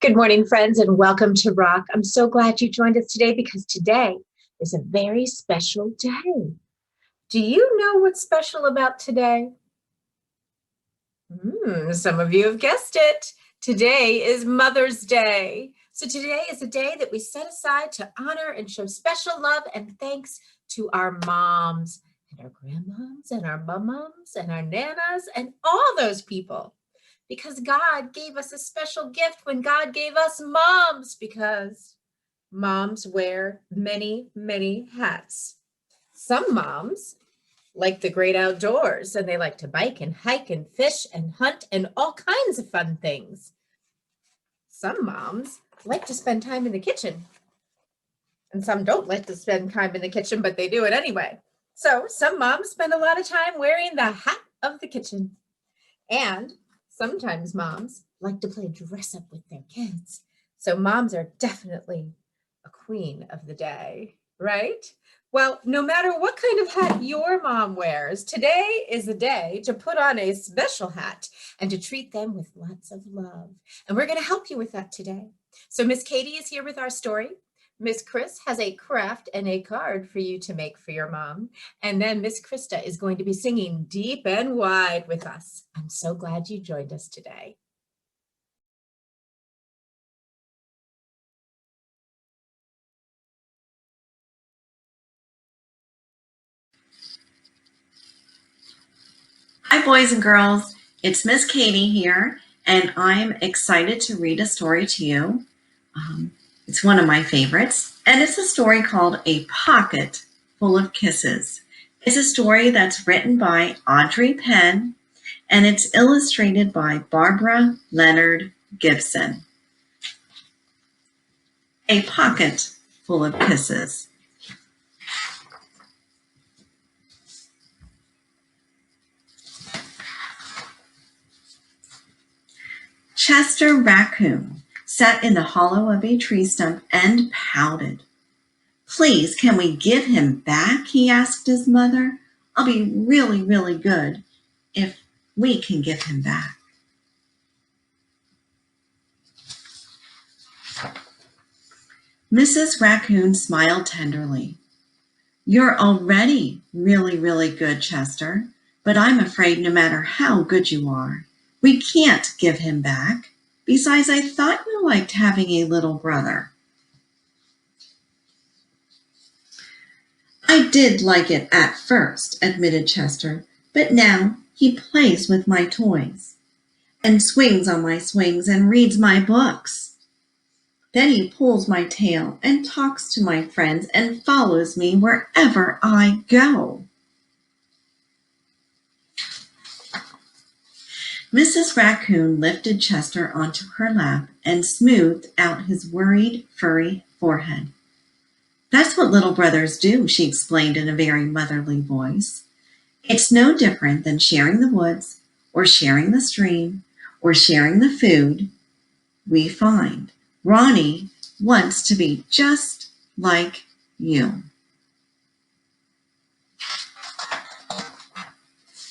Good morning, friends, and welcome to ROC. I'm so glad you joined us today because today is a very special day. Do you know what's special about today? Some of you have guessed it. Today is Mother's Day. So today is a day that we set aside to honor and show special love and thanks to our moms and our grandmoms and our moms and our nanas and all those people. Because God gave us a special gift when God gave us moms, because moms wear many, many hats. Some moms like the great outdoors, and they like to bike and hike and fish and hunt and all kinds of fun things. Some moms like to spend time in the kitchen, and some don't like to spend time in the kitchen, but they do it anyway. So some moms spend a lot of time wearing the hat of the kitchen. And sometimes moms like to play dress up with their kids. So moms are definitely a queen of the day, right? Well, no matter what kind of hat your mom wears, today is a day to put on a special hat and to treat them with lots of love. And we're going to help you with that today. So Miss Katie is here with our story. Miss Chris has a craft and a card for you to make for your mom. And then Miss Krista is going to be singing Deep and Wide with us. I'm so glad you joined us today. Hi, boys and girls. It's Miss Katie here, and I'm excited to read a story to you. It's one of my favorites, and it's a story called A Pocket Full of Kisses. It's a story that's written by Audrey Penn, and it's illustrated by Barbara Leonard Gibson. A Pocket Full of Kisses. Chester Raccoon sat in the hollow of a tree stump and pouted. "Please, can we give him back?" he asked his mother. "I'll be really, really good if we can give him back." Mrs. Raccoon smiled tenderly. "You're already really, really good, Chester, but I'm afraid no matter how good you are, we can't give him back. Besides, I thought you liked having a little brother." "I did like it at first," admitted Chester, "but now he plays with my toys, and swings on my swings and reads my books. Then he pulls my tail and talks to my friends and follows me wherever I go." Mrs. Raccoon lifted Chester onto her lap and smoothed out his worried, furry forehead. "That's what little brothers do," she explained in a very motherly voice. "It's no different than sharing the woods, or sharing the stream, or sharing the food we find. Ronnie wants to be just like you."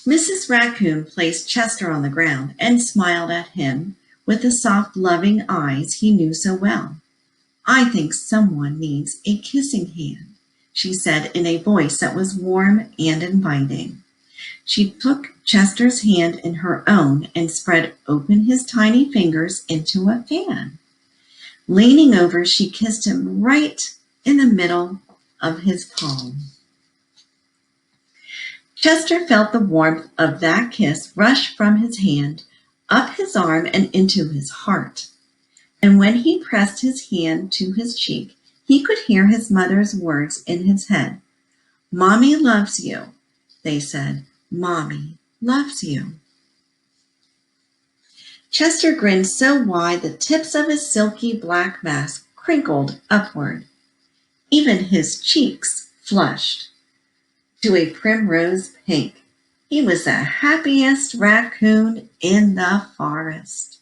Mrs. Raccoon placed Chester on the ground and smiled at him with the soft, loving eyes he knew so well. "I think someone needs a kissing hand," she said in a voice that was warm and inviting. She took Chester's hand in her own and spread open his tiny fingers into a fan. Leaning over, she kissed him right in the middle of his palm. Chester felt the warmth of that kiss rush from his hand, up his arm and into his heart. And when he pressed his hand to his cheek, he could hear his mother's words in his head. "Mommy loves you," they said. "Mommy loves you." Chester grinned so wide the tips of his silky black mask crinkled upward. Even his cheeks flushed to a primrose pink. He was the happiest raccoon in the forest.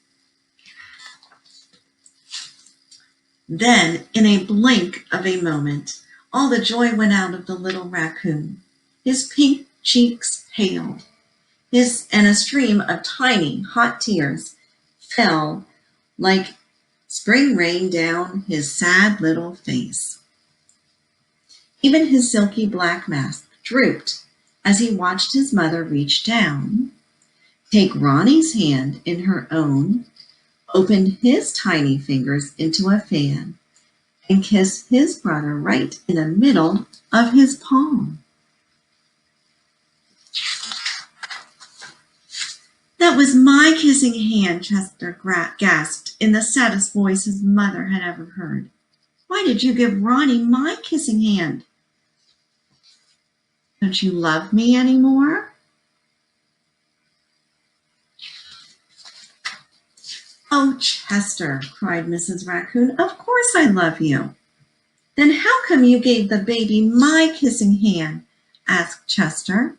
Then, in a blink of a moment, all the joy went out of the little raccoon. His pink cheeks paled, and a stream of tiny, hot tears fell like Spring rained down his sad little face. Even his silky black mask drooped as he watched his mother reach down, take Ronnie's hand in her own, open his tiny fingers into a fan, and kiss his brother right in the middle of his palm. That was my kissing hand, Chester gasped in the saddest voice his mother had ever heard. Why did you give Ronnie my kissing hand? Don't you love me anymore? Oh, Chester, cried Mrs. Raccoon, of course I love you. Then how come you gave the baby my kissing hand? Asked Chester.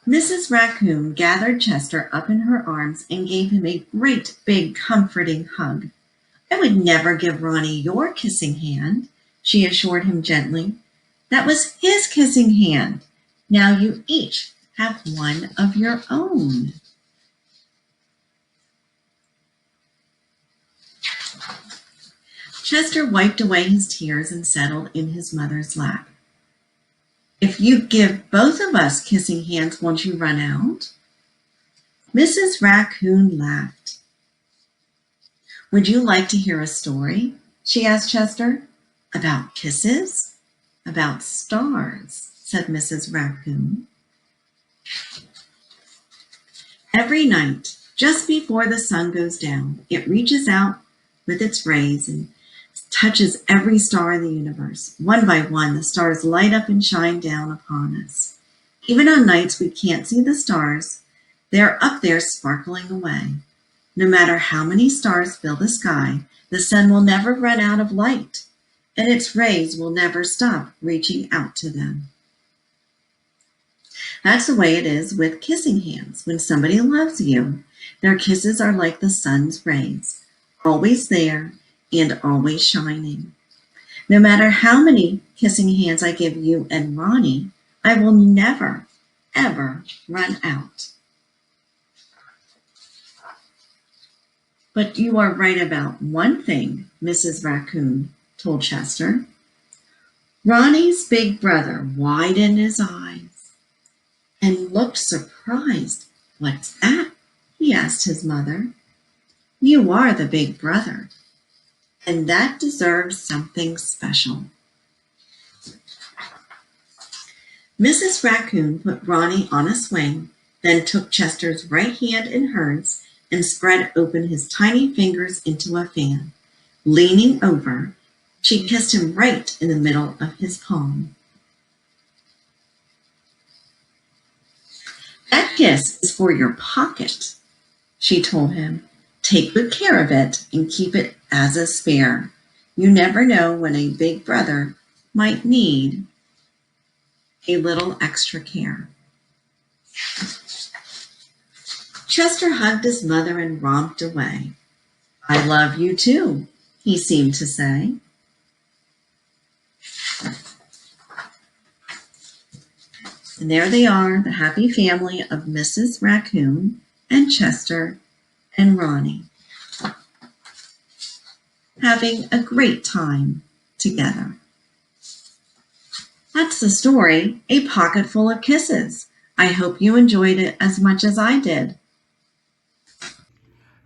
Mrs. Raccoon gathered Chester up in her arms and gave him a great big comforting hug. I would never give Ronnie your kissing hand, she assured him gently. That was his kissing hand. Now you each have one of your own. Chester wiped away his tears and settled in his mother's lap. If you give both of us kissing hands, won't you run out? Mrs. Raccoon laughed. Would you like to hear a story? She asked Chester. About kisses? About stars, said Mrs. Raccoon. Every night, just before the sun goes down, it reaches out with its rays and touches every star in the universe. One by one, the stars light up and shine down upon us. Even on nights we can't see the stars, they're up there sparkling away. No matter how many stars fill the sky, the sun will never run out of light, and its rays will never stop reaching out to them. That's the way it is with kissing hands. When somebody loves you, their kisses are like the sun's rays, always there and always shining. No matter how many kissing hands I give you and Ronnie, I will never, ever run out. But you are right about one thing, Mrs. Raccoon told Chester. Ronnie's big brother widened his eyes and looked surprised. What's that? He asked his mother. You are the big brother, and that deserves something special. Mrs. Raccoon put Ronnie on a swing, then took Chester's right hand in hers and spread open his tiny fingers into a fan. Leaning over, she kissed him right in the middle of his palm. That kiss is for your pocket, she told him. Take good care of it and keep it as a spare. You never know when a big brother might need a little extra care. Chester hugged his mother and romped away. I love you too, he seemed to say. And there they are, the happy family of Mrs. Raccoon and Chester and Ronnie, having a great time together. That's the story, A Pocket Full of Kisses. I hope you enjoyed it as much as I did.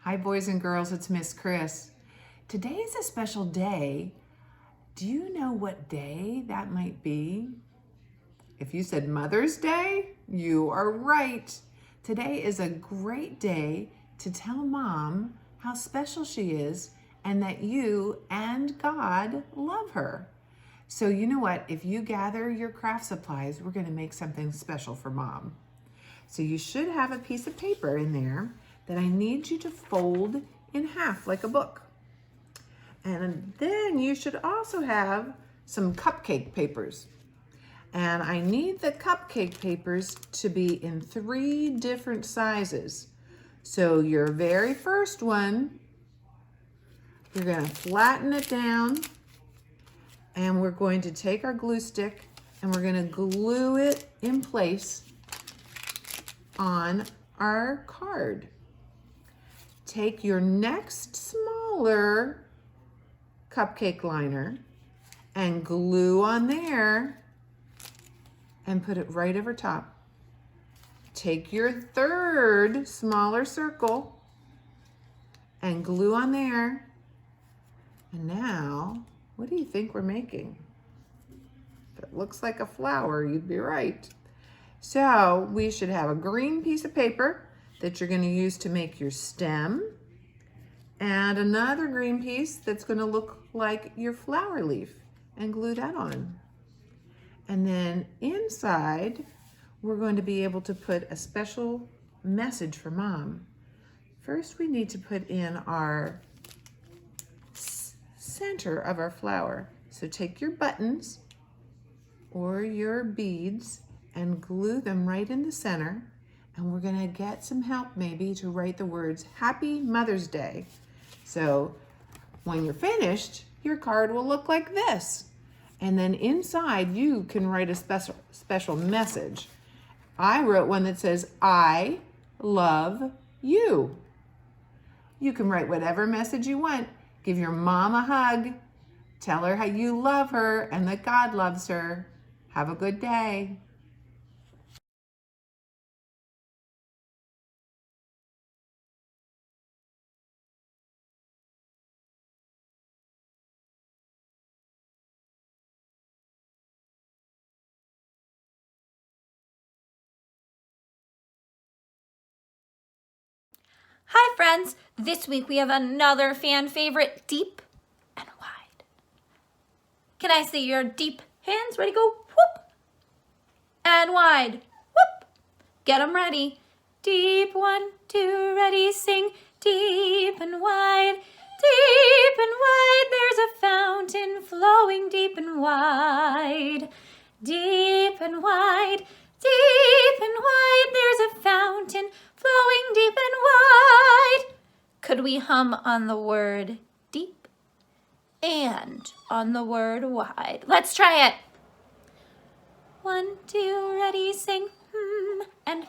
Hi, boys and girls, it's Miss Chris. Today is a special day. Do you know what day that might be? If you said Mother's Day, you are right. Today is a great day to tell Mom how special she is and that you and God love her. So you know what? If you gather your craft supplies, we're going to make something special for Mom. So you should have a piece of paper in there that I need you to fold in half like a book. And then you should also have some cupcake papers. And I need the cupcake papers to be in 3 different sizes. So your very first one, you're going to flatten it down, and we're going to take our glue stick and we're going to glue it in place on our card. take your next smaller cupcake liner and glue on there and put it right over top. Take your third smaller circle and glue on there. And now, what do you think we're making? If it looks like a flower, you'd be right. So we should have a green piece of paper that you're going to use to make your stem, and another green piece that's going to look like your flower leaf, and glue that on. And then inside, we're going to be able to put a special message for Mom. First, we need to put in our center of our flower. So take your buttons or your beads and glue them right in the center. And we're going to get some help maybe to write the words Happy Mother's Day. So when you're finished, your card will look like this. And then inside you can write a special message. I wrote one that says, I love you. You can write whatever message you want. Give your mom a hug. Tell her how you love her and that God loves her. Have a good day. Hi friends, this week we have another fan favorite, deep and wide. Can I see your deep hands? Ready, go, whoop, and wide, whoop. Get them ready. Deep, 1, 2, ready, sing. Deep and wide, there's a fountain flowing deep and wide. Deep and wide, there's a fountain flowing deep and wide. Could we hum on the word deep and on the word wide? Let's try it. 1, 2, ready, sing. And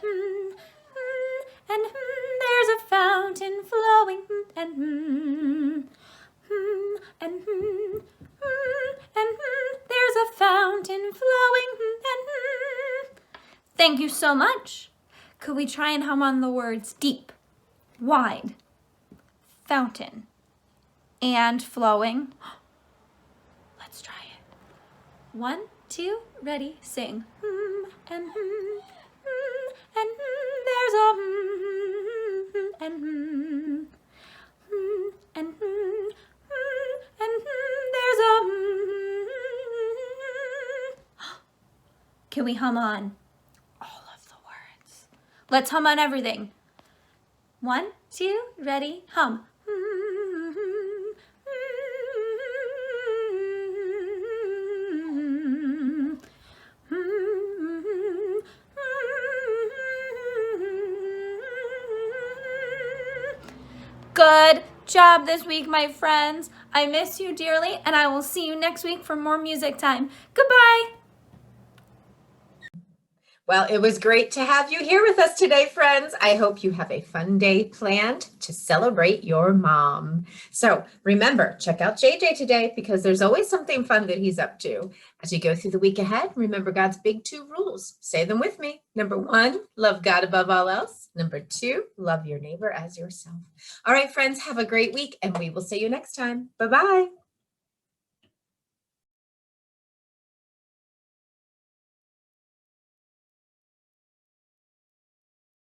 and there's a fountain flowing and and there's a fountain flowing and Thank you so much. Could we try and hum on the words deep, wide, fountain, and flowing? Let's try it. 1, 2, ready, sing. And there's a and there's a Can we hum on all of the words? Let's hum on everything. 1, 2, ready, hum. Good job this week, my friends. I miss you dearly, and I will see you next week for more music time. Goodbye. Well, it was great to have you here with us today, friends. I hope you have a fun day planned to celebrate your mom. So remember, check out JJ today because there's always something fun that he's up to. As you go through the week ahead, remember God's big 2 rules. Say them with me. Number 1, love God above all else. Number 2, love your neighbor as yourself. All right, friends, have a great week, and we will see you next time. Bye-bye.